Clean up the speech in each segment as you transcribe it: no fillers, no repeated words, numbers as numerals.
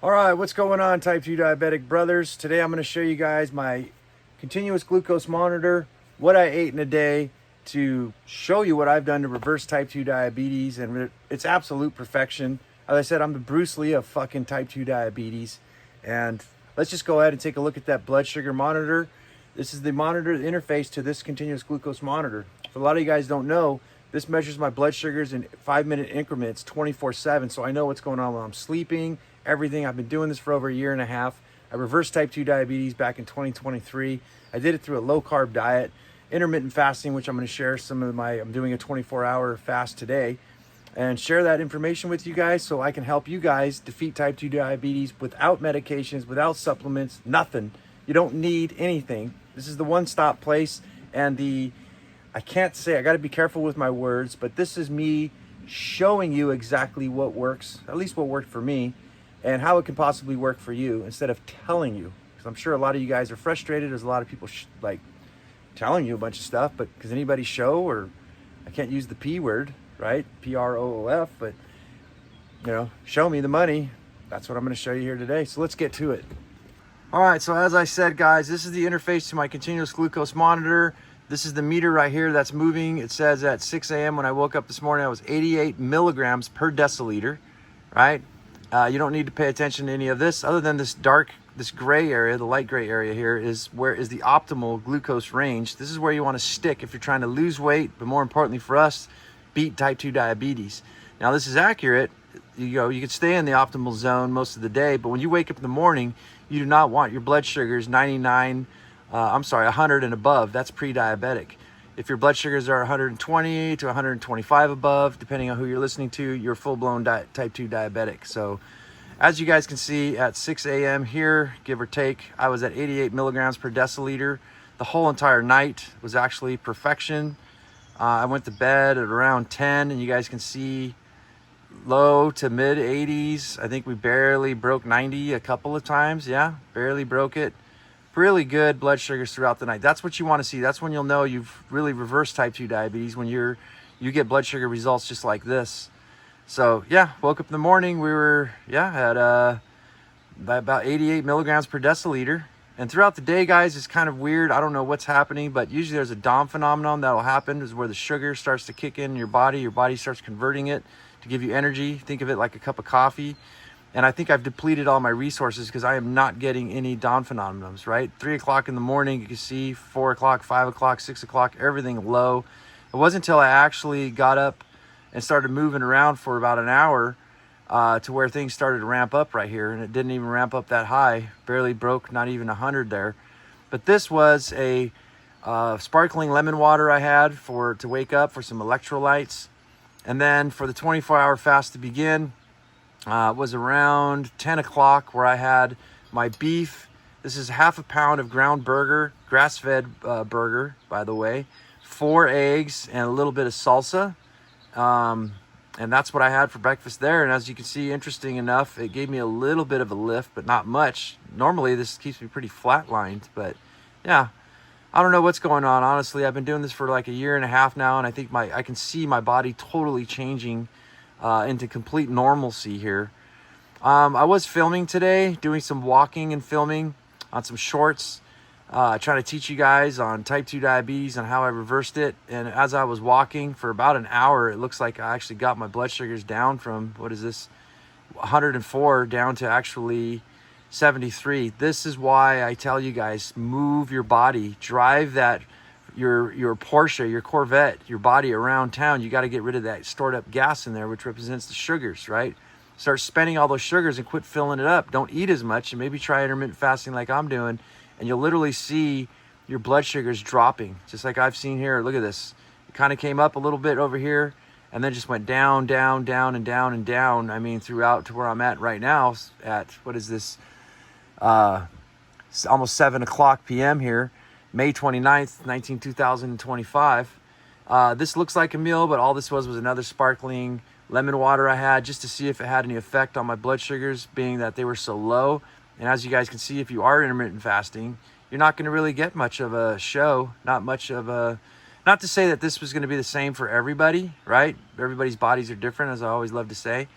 All right, what's going on, type 2 diabetic brothers? Today I'm going to show you guys my continuous glucose monitor, what I ate in a day, to show you what I've done to reverse type 2 diabetes, and it's absolute perfection. As I said, I'm the Bruce Lee of fucking type 2 diabetes. And let's just go ahead and take a look at that blood sugar monitor. This is the monitor, the interface to this continuous glucose monitor. For a lot of you guys don't know, this measures my blood sugars in 5-minute increments 24/7, so I know what's going on while I'm sleeping, everything. I've been doing this for over a year and a half. I reversed type 2 diabetes back in 2023. I did it through a low carb diet, intermittent fasting, which I'm going to share I'm doing a 24-hour fast today, and share that information with you guys so I can help you guys defeat type 2 diabetes without medications, without supplements, nothing. You don't need anything. This is the one-stop place. And I can't say, I got to be careful with my words, but this is me showing you exactly what works, at least what worked for me, and how it can possibly work for you instead of telling you. Because I'm sure a lot of you guys are frustrated. There's a lot of people like telling you a bunch of stuff, but does anybody show? Or I can't use the P word, right? PROOF, but show me the money. That's what I'm going to show you here today. So let's get to it. All right, so as I said, guys, this is the interface to my continuous glucose monitor. This is the meter right here that's moving. It says at 6 a.m. when I woke up this morning, I was 88 milligrams per deciliter, right? You don't need to pay attention to any of this other than this gray area, the light gray area here is the optimal glucose range. This is where you want to stick if you're trying to lose weight, but more importantly for us, beat type 2 diabetes. Now, this is accurate. You can stay in the optimal zone most of the day, but when you wake up in the morning, you do not want your blood sugars 100 and above. That's pre-diabetic. If your blood sugars are 120 to 125 above, depending on who you're listening to, you're full-blown type 2 diabetic. So as you guys can see, at 6 a.m. here, give or take, I was at 88 milligrams per deciliter. The whole entire night was actually perfection. I went to bed at around 10, and you guys can see low to mid 80s. I think we barely broke 90 a couple of times. Yeah, barely broke it. Really good blood sugars throughout the night. That's what you want to see. That's when you'll know you've really reversed type 2 diabetes, when you get blood sugar results just like this. So yeah, woke up in the morning, we were at about 88 milligrams per deciliter. And throughout the day, guys, it's kind of weird. I don't know what's happening, but usually there's a DOM phenomenon that'll happen, is where the sugar starts to kick in your body starts converting it to give you energy. Think of it like a cup of coffee. And I think I've depleted all my resources because I am not getting any DOM phenomenons, right? 3 o'clock in the morning, you can see 4 o'clock, 5 o'clock, 6 o'clock, everything low. It wasn't until I actually got up and started moving around for about an hour to where things started to ramp up right here. And it didn't even ramp up that high, barely broke, not even 100 there. But this was a sparkling lemon water I had to wake up for some electrolytes. And then for the 24-hour fast to begin, it was around 10 o'clock where I had my beef. This is half a pound of ground burger, grass-fed burger, by the way, 4 eggs, and a little bit of salsa. And that's what I had for breakfast there. And as you can see, interesting enough, it gave me a little bit of a lift, but not much. Normally, this keeps me pretty flatlined, but yeah. I don't know what's going on, honestly. I've been doing this for like a year and a half now, and I think I can see my body totally changing into complete normalcy here. I was filming today, doing some walking and filming on some shorts, trying to teach you guys on type 2 diabetes and how I reversed it. And as I was walking for about an hour, it looks like I actually got my blood sugars down from, 104 down to actually 73. This is why I tell you guys, move your body, drive your Porsche, your Corvette, your body around town. You got to get rid of that stored up gas in there, which represents the sugars, right? Start spending all those sugars and quit filling it up. Don't eat as much, and maybe try intermittent fasting like I'm doing, and you'll literally see your blood sugars dropping, just like I've seen here. Look at this. It kind of came up a little bit over here, and then just went down, down, down, and down, and down. I mean, throughout to where I'm at right now at, what is this? Almost 7 o'clock p.m. here, May 29th, 2025. This looks like a meal, but all this was another sparkling lemon water I had just to see if it had any effect on my blood sugars, being that they were so low. And as you guys can see, if you are intermittent fasting, you're not going to really get much of a show, not to say that this was going to be the same for everybody, right? Everybody's bodies are different, as I always love to say.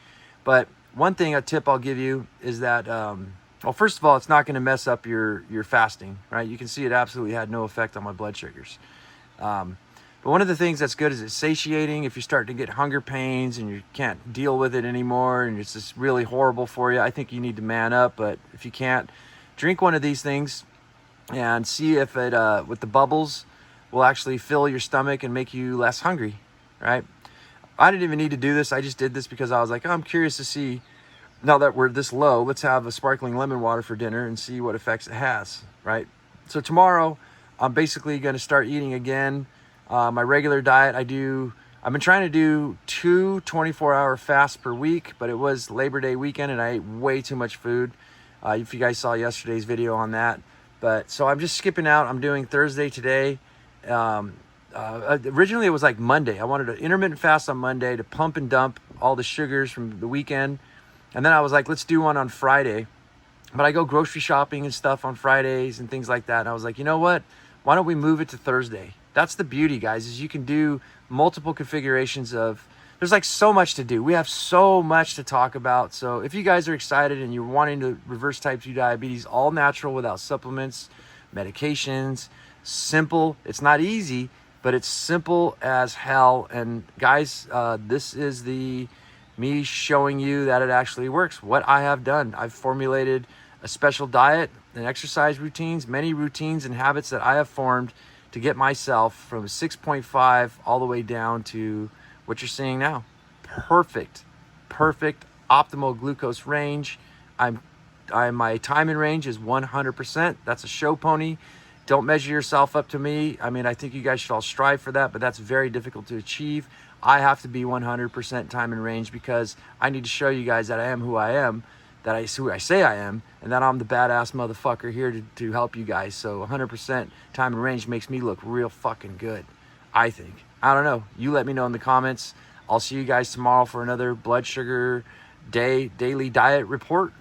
But one thing, a tip I'll give you is that, well, first of all, it's not going to mess up your fasting, right? You can see it absolutely had no effect on my blood sugars. But one of the things that's good is it's satiating. If you start to get hunger pains and you can't deal with it anymore and it's just really horrible for you, I think you need to man up. But if you can't, drink one of these things and see if it, with the bubbles, will actually fill your stomach and make you less hungry, right? I didn't even need to do this. I just did this because I was like, oh, I'm curious to see, now that we're this low, let's have a sparkling lemon water for dinner and see what effects it has, right? So tomorrow, I'm basically going to start eating again. My regular diet, I've been trying to do 2 24-hour fasts per week, but it was Labor Day weekend and I ate way too much food. If you guys saw yesterday's video on that. But so I'm just skipping out. I'm doing Thursday today. Originally it was like Monday. I wanted an intermittent fast on Monday to pump and dump all the sugars from the weekend. And then I was like, let's do one on Friday. But I go grocery shopping and stuff on Fridays and things like that. And I was like, you know what? Why don't we move it to Thursday? That's the beauty, guys, is you can do multiple configurations of, there's like so much to do. We have so much to talk about. So if you guys are excited and you're wanting to reverse type 2 diabetes, all natural without supplements, medications, simple. It's not easy, but it's simple as hell. And guys, this is me showing you that it actually works. What I have done, I've formulated a special diet and exercise routines, many routines and habits that I have formed to get myself from 6.5 all the way down to what you're seeing now. Perfect optimal glucose range. My time in range is 100%. That's a show pony. Don't measure yourself up to me. I mean, I think you guys should all strive for that, but that's very difficult to achieve. I have to be 100% time in range because I need to show you guys that I am who I am, who I say I am, and that I'm the badass motherfucker here to help you guys. So 100% time in range makes me look real fucking good, I think. I don't know. You let me know in the comments. I'll see you guys tomorrow for another blood sugar daily diet report.